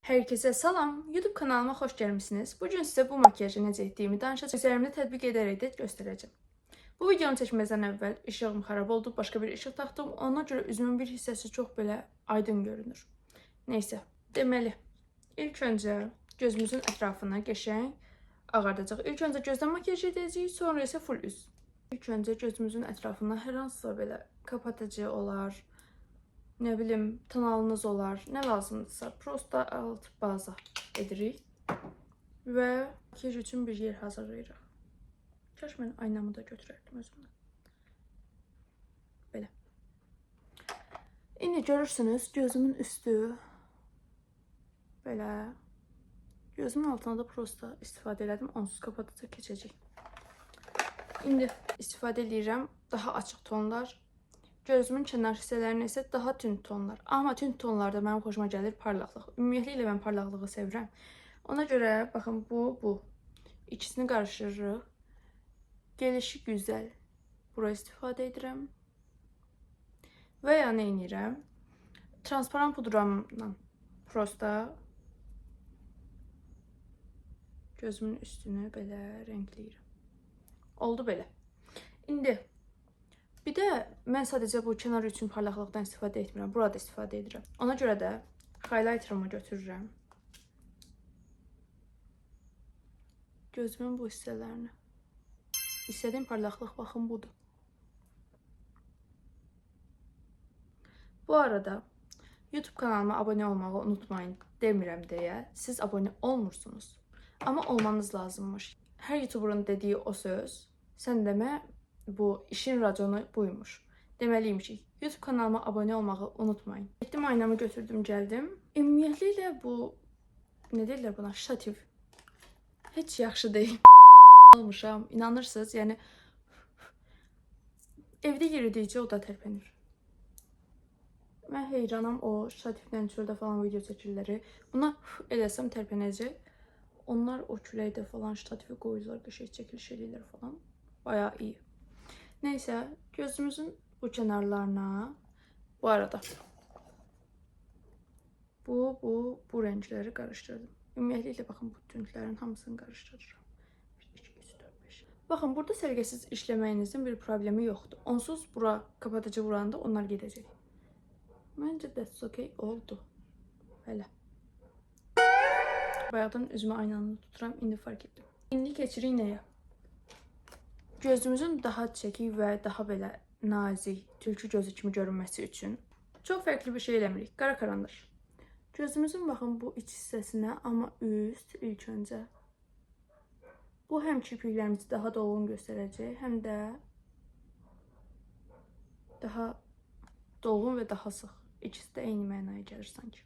Herkese salam. YouTube kanalıma xoş gəlmisiniz. Bugün sizə bu makyajı necə etdiyimi danışacağım. Üzerimdə tətbiq edərək də göstərəcəm. Bu videonu çəkməzdən əvvəl işığım xarab oldu. Başqa bir işıq taxdım. Ona görə üzümün bir hissəsi çox belə aydın görünür. Neysə, deməli, ilk öncə gözümüzün ətrafını qəşəng ağardacaq. İlk öncə gözdən makyaj edəcəyik, sonra isə full üz. İlk öncə gözümüzün ətrafına hər hansısa belə kapatıcı olar, ne bilim tonalınız olar, ne lazımdırsa prosta alt baza edirik və makyaj üçün bir yer hazırlayırıq. Kaş mən aynamı da götürərdim özümlə. Belə. İndi görürsünüz gözümün üstü belə. Gözümün altına da prosta istifadə elədim. Onsuz kapatıcı keçəcək. İndi istifadə edirəm daha açıq tonlar. Gözümün kənar hissələrinə isə daha tünd tonlar. Amma tünd tonlarda mənim xoşuma gəlir parlaqlıq. Ümumiyyətlə mən parlaqlığı sevirəm. Ona görə baxın bu. İkisini qarışdırırıq. Gelişi güzel. Bura istifadə edirəm. Və ya nə edirəm? Transparan pudramla prosta gözümün üstünü belə rəngləyirəm. Oldu belə. İndi bir də mən sadəcə bu kənar üçün parlaqlıqdan istifadə etmirəm. Burada istifadə edirəm. Ona görə də highlighterımı götürürəm. Gözümün bu hissələrini. İstədiyim parlaqlıq baxın budur. Bu arada YouTube kanalıma abone olmağı unutmayın demirəm deyə siz abone olmursunuz. Amma olmanız lazımmış. Hər YouTuber'ın dediyi o söz, sən demə bu işin raconu buymuş. Deməliymiş ki, YouTube kanalıma abone olmağı unutmayın. Getdim aynamı götürdüm, gəldim. Ümumiyyətlə bu nə deyirlər buna? Ştativ. Heç yaxşı deyil. Olmuşam, inanırsınız? Yəni evdə yeridikcə o da tərpənir. Mən heyranam o ştativdən çöldə falan video çəkirləri. Buna eləsəm tərpənəcək. Onlar o küləkdə falan ştativi qoyurlar, qəşəng çəkiliş edirlər falan. Bayağı iyi. Neysə, gözümüzün bu kənarlarına bu arada bu rəngləri qarışdırdım. Ümumiyyətlə baxın bu tündlərin hamısını qarışdırıram. 1 2 3 4 5. Baxın, burada səliqəsiz işləməyinizin bir problemi yoxdur. Onsuz bura kapatıcı vuranda onlar gedəcək. Məncə that's okay oldu. Belə. Bayaqdan üzümü aynanı tuturam, indi fark etdim. İndi keçirik nəyə? Gözümüzün daha çəkik və daha belə nazik, tülkü gözü kimi görünməsi üçün çox fərqli bir şey eləmirik. Qara karandaş. Gözümüzün baxın bu iç hissəsinə, amma üst ilk öncə. Bu həm kirpiklərimizi daha dolğun göstərəcək, həm də daha dolğun və daha sıx. İkisi də eyni mənaya gəlir sanki.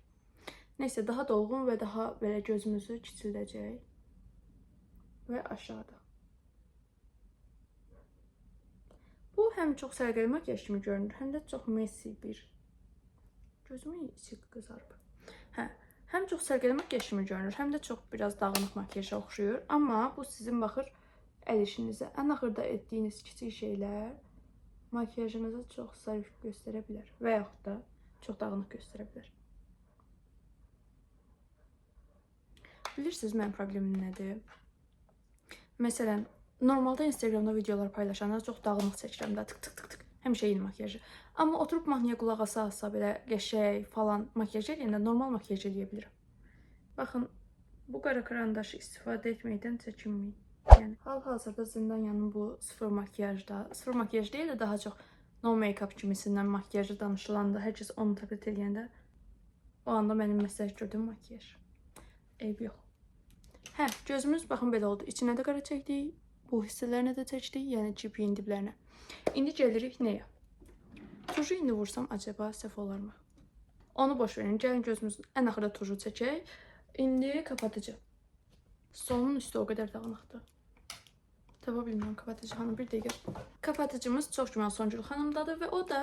Neysə, daha dolğun və daha belə gözümüzü kiçildəcək və aşağıda. Bu həm çox sərgəli makyaj kimi görünür, həm də çox messy bir. Gözümün içi qızarıb. Həm çox sərgəli makyaj kimi görünür, həm də çox biraz dağınıq makyaja oxşuyur. Amma bu sizin baxır əl işinizə. Ən axırda etdiyiniz kiçik şeylər makyajınızı çox zərif göstərə bilər və yaxud da çox dağınıq göstərə bilər. Bilirsiniz mənim problemim nədir? Məsələn, normalda Instagramda videolar paylaşanda çox dağınıq çəkirəm də, tık. Həmişə eyni makyajı. Amma oturub mahnıya qulaq asa belə qəşəng falan makyaj edəndə normal makyaj edə bilirəm. Baxın, bu qara karandaşı istifadə etməkdən çəkinməyin. Yəni hal-hazırda Zindanyanın bu sıfır makyaj deyil də daha çox no make-up kimisindən makyajı danışılanda, hər kəs onu təqlid edəndə o anda mənim məsləhət gördüyüm makyaj. Eyb yox. Gözümüz baxın belə oldu. İçinə də qara çəkdik, bu hissələrinə də çəkdik, yəni kirpiyin diblərinə. İndi gəlirik nəyə? Tuju indi vursam acaba səhv olarmı? Onu boş verin. Gəlin gözümüzün ən axırda tuju çəkək. İndi kapatıcı. Solunun üstü o qədər dağınıqdır. Tapa bilmirəm kapatıcı xanım, bir dəqiqə. Kapatıcımız çox güman Songül xanımdadır və o da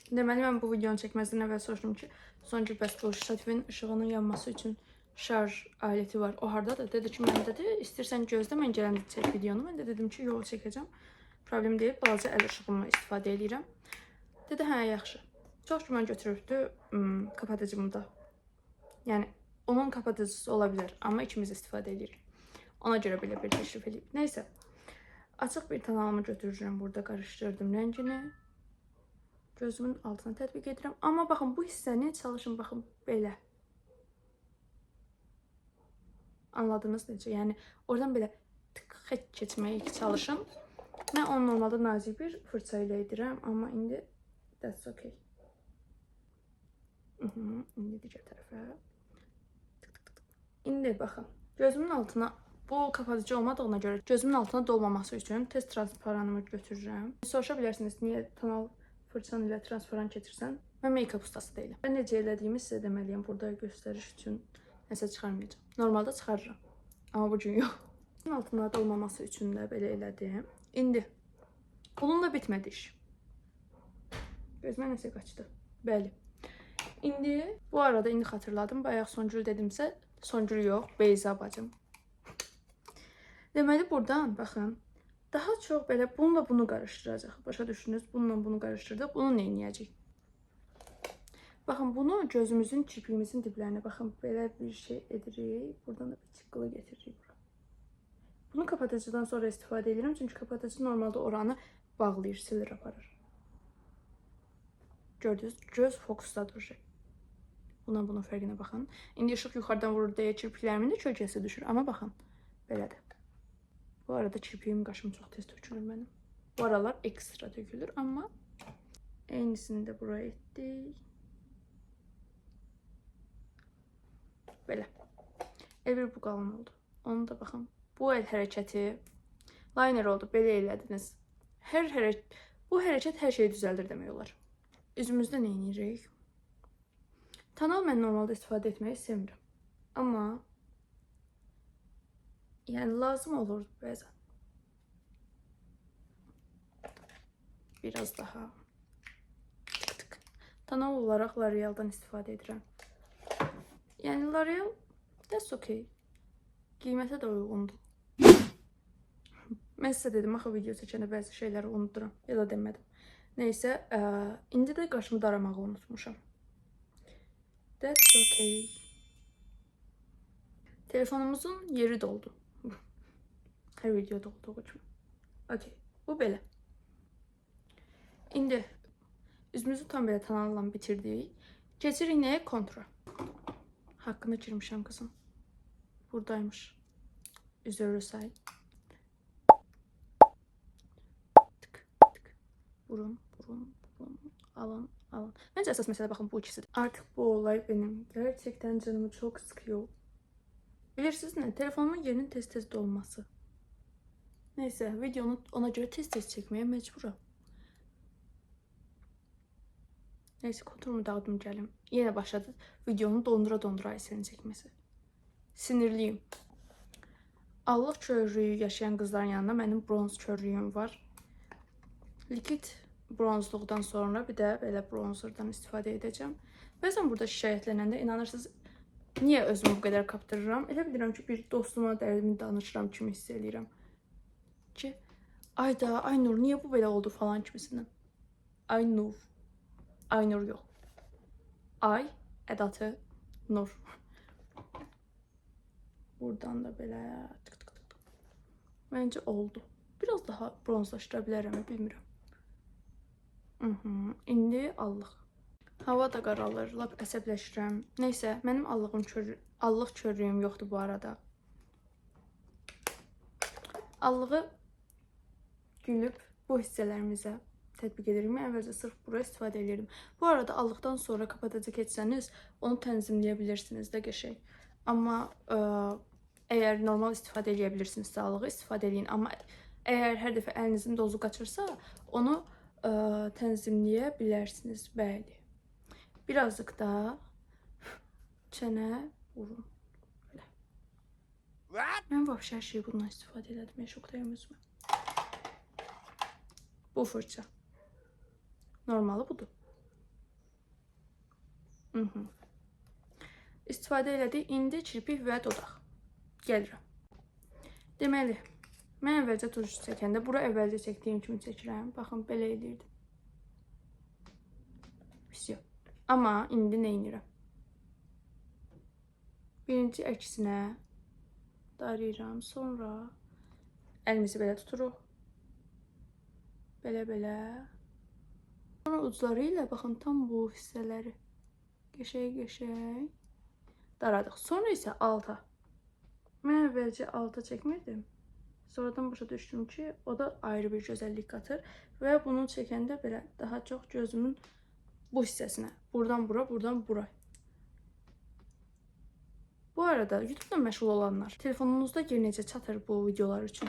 deməli mən bu videonu çəkməzdən əvvəl soruşdum ki, Songül bəs bu ştativin işığının yanması üçün şarj aleti var. O hardadır? Dedi ki, mən dedi, istəyirsən gözlə, mən gələndə çək videonu. Mən də dedim ki, yol çəkəcəm. Problem deyil, balaca əl işığımı istifadə edirəm. Dedi, hə, yaxşı. Çox güman götürübdü kapatıcımı da. Yəni onun kapatıcısı ola bilər, amma ikimiz istifadə edirik. Ona görə belə bir təklif edib. Nəysə. Açıq bir tanalımı götürürəm. Burada qarışdırdım rəngini. Gözümün altına tətbiq edirəm. Amma baxın, bu hissəni çalışın, baxın, belə. Anladınız necə? Yəni, oradan belə xət keçməyə çalışın. Mən onu normalda nazik bir fırça ilə edirəm, amma indi that's okay. İndi digər tərəfə. İndi baxın, gözümün altına, bu kapatıcı olmadığına görə gözümün altına dolmaması üçün test transparanımı götürürəm. Soruşa bilərsiniz, niyə tonal fırçan ilə transparan keçirsən? Mən make-up ustası deyiləm. Mən necə elədiyimi sizə deməliyəm, burada göstəriş üçün nəsə çıxarmayacağım. Normalda çıxarıram, amma bu gün yox. Altına dolmaması üçün də belə elədim. İndi bununla bitmədi iş. Gözümə nəsə qaçdı. Bəli. İndi bu arada indi xatırladım. Bayaq Songül dedimsə, Songül yox, Beyza bacım. Deməli buradan baxın, daha çox belə bununla bunu qarışdıracaq. Başa düşdünüz? Bununla bunu qarışdırdıq. Bunu nə edəcəyik? Baxın, bunu gözümüzün, kirpiyimizin diblərinə baxın, belə bir şey edirik. Buradan da bir çıqqılı getiririk bura. Bunu kapatıcıdan sonra istifadə edirəm, çünki kapatıcı normalda oranı bağlayır, silir, aparır. Gördünüz, göz fokusda duracaq. Buna bunun fərqinə baxın. İndi işıq yuxarıdan vurur deyə kirpiklərimin də kölgəsi düşür. Amma baxın, belədir. Bu arada kirpiyim, qaşım çox tez tökülür mənim. Bu aralar ekstra tökülür, amma eynisini də buraya etdik. Belə. Elə bu qalın oldu. Onu da baxın. Bu el hərəkəti liner oldu. Belə elədiniz. Bu hərəkət hər şeyi düzəldir demək olar. Üzümüzdə nə edirik? Tanal mən normalda istifadə etməyi sevmirəm. Amma yəni lazım olur bəzən. Biraz daha tık. Tanal olaraq L'Oreal'dan istifadə edirəm. Yəni L'Oreal that's okay. Qiymətə də uyğundur. Mən sizə dedim, axı video çəkəndə bəzi şeyləri unuduram. Ya da demədim. Neysə, indi də qaşımı daramağı unutmuşam. That's okay. Telefonumuzun yeri doldu. Hər videoda olduğu kimi. Okay, bu belə. İndi üzümüzü tam belə tanalla bitirdik. Keçirik nəyə? Kontura. Haqqını girmişəm qızım. Buradaymış. Üzürü say. Tık, tık. Burun. Alın. Məncə əsas məsələ baxın bu ikisidir. Artıq bu olay benim gerçekten canımı çok sıkıyor. Bilirsiniz nə? Telefonumun yerinin tez-tez dolması. Neyse, videonu ona görə tez-tez çəkməyə məcburam. Neyse, konturumu dağıdım gəlim. Yenə başladı videonu dondura Aysel'in çəkməsi. Sinirliyim. Allah körlüyü yaşayan qızların yanında mənim bronz körlüyüm var. Likit bronzluqdan sonra bir də belə bronzerdan istifadə edəcəm. Bəzən burada şikayətlənəndə inanırsınız, niyə özümü bu qədər kaptırıram? Elə bilirəm ki, bir dostuma dərdimi danışıram kimi hiss edirəm. Ki, Aynur, niyə bu belə oldu falan kimisindən. Aynur yox. Ay, ədatı, nur. Buradan da belə tık. Məncə oldu. Biraz daha bronzlaşdıra bilərəm, bilmirəm. İndi allıq. Hava da qaralır, lap əsəbləşirəm. Neysə, mənim allıq körlüyüm yoxdur bu arada. Allığı gülüb bu hissələrimizə tətbiq edirik. Mən əvvəlcə sırf buraya istifadə edirdim. Bu arada allıqdan sonra kapatıcı keçsəniz, onu tənzimləyə bilirsiniz də qəşəng. Amma əgər normal istifadə edə bilirsinizsə allığı istifadə edin. Amma əgər hər dəfə əlinizin dozu qaçırsa, onu tənzimləyə bilərsiniz. Bəli. Birazcık da çənə vurun. Belə. Mən vəbşə hər şeyi bundan istifadə elədim. Şokdayım özümə. Bu fırça. Normalı budur. İstifadə elədik. İndi kirpik və dodaq. Gəlirəm. Deməli, mən əvvəlcə tuş çəkəndə, bura əvvəlcə çəkdiyim kimi çəkirəm. Baxın, belə eləyirdim. Pis yox. Amma indi nə edirəm? birinci əksinə darayıram. Sonra əlimizi belə tuturuq. Belə. Sonra ucları ilə baxın tam bu hissələri qəşəng daradıq. Sonra isə alta. Mən əvvəlcə alta çəkmirdim. Sonradan başa düşdüm ki, o da ayrı bir gözəllik qatır və bunu çəkəndə belə daha çox gözümün bu hissəsinə, buradan bura, buradan bura. Bu arada YouTube-da məşğul olanlar, telefonunuzda yer necə çatır bu videolar üçün?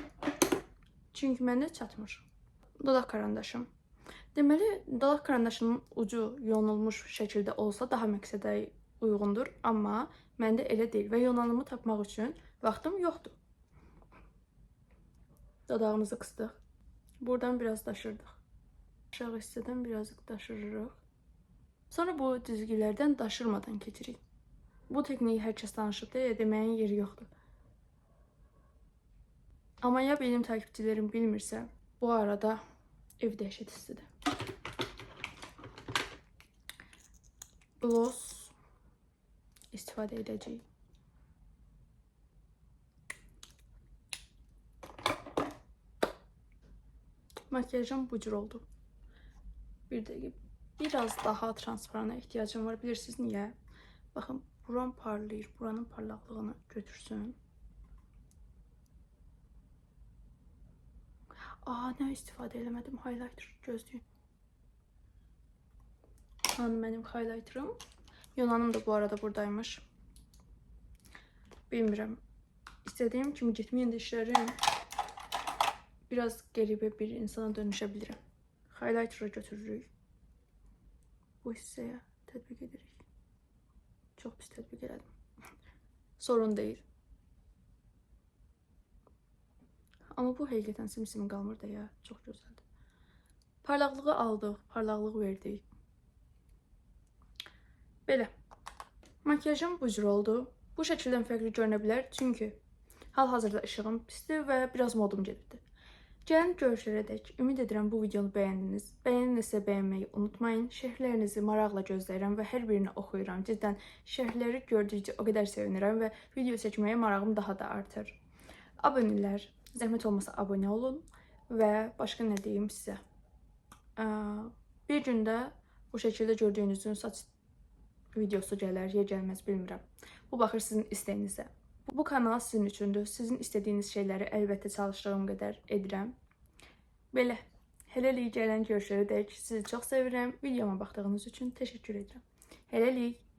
Çünki məndə çatmır. Dodaq karandaşım. Deməli, dodaq karandaşının ucu yonulmuş şəkildə olsa daha məqsədə uyğundur, amma məndə elə deyil və yonanımı tapmaq üçün vaxtım yoxdur. Dodağımızı qısdıq. Buradan biraz daşırdıq. Aşağı hissədən birazcık daşırırıq. Sonra bu düzgülərdən daşırmadan keçirik. Bu texniyi hər kəs danışıb deyə deməyin yeri yoxdur. Amma ya benim takipçilərim bilmirsə, bu arada ev dəhşət istidir. Gloss istifadə edəcəyik. Makyajım bu cür oldu. Bir dəqiqə. Biraz daha transparana ihtiyacım var. Bilirsiniz niyə? Baxın, buram parlayır. Buranın parlaqlığını götürsün. Nə istifadə eləmədim? Highlighter gözləyin. Mənim highlighterım. Yonanım da bu arada buradaymış. Bilmirəm. İstədiyim kimi getməyəndə işlərim biraz qəribə bir insana dönüşə bilirəm. Highlighter'ı götürürük. Bu hissəyə tətbiq edirik. Çox pis tətbiq elədim. Sorun deyil. Amma bu həqiqətən simsimi qalmır da ya. Çox gözəldir. Parlaqlığı aldıq, parlaqlıq verdik. Belə. Makyajım bu cür oldu. Bu şəkildən fərqli görünə bilər, çünki hal-hazırda işığım pisdir və biraz modum gedirdi. Gəlin görüşlərədək. Ümid edirəm bu videonu bəyəndiniz. Bəyəninizsə bəyənməyi unutmayın. Şərhlərinizi maraqla gözləyirəm və hər birini oxuyuram. Cidden şərhləri gördükcə o qədər sevinirəm və video çəkməyə marağım daha da artır. Abunələr, zəhmət olmasa abunə olun və başqa nə deyim sizə. Bir gündə bu şəkildə gördüyünüzün saç videosu gələr, ya gəlməz bilmirəm. Bu baxır sizin istəyinizə. Bu kanal sizin üçündür. Sizin istədiyiniz şeyləri əlbəttə çalışdığım qədər edirəm. Belə, hələlik gələn görüşlərədək sizi çox sevirəm. Videoma baxdığınız üçün təşəkkür edirəm. Hələlik.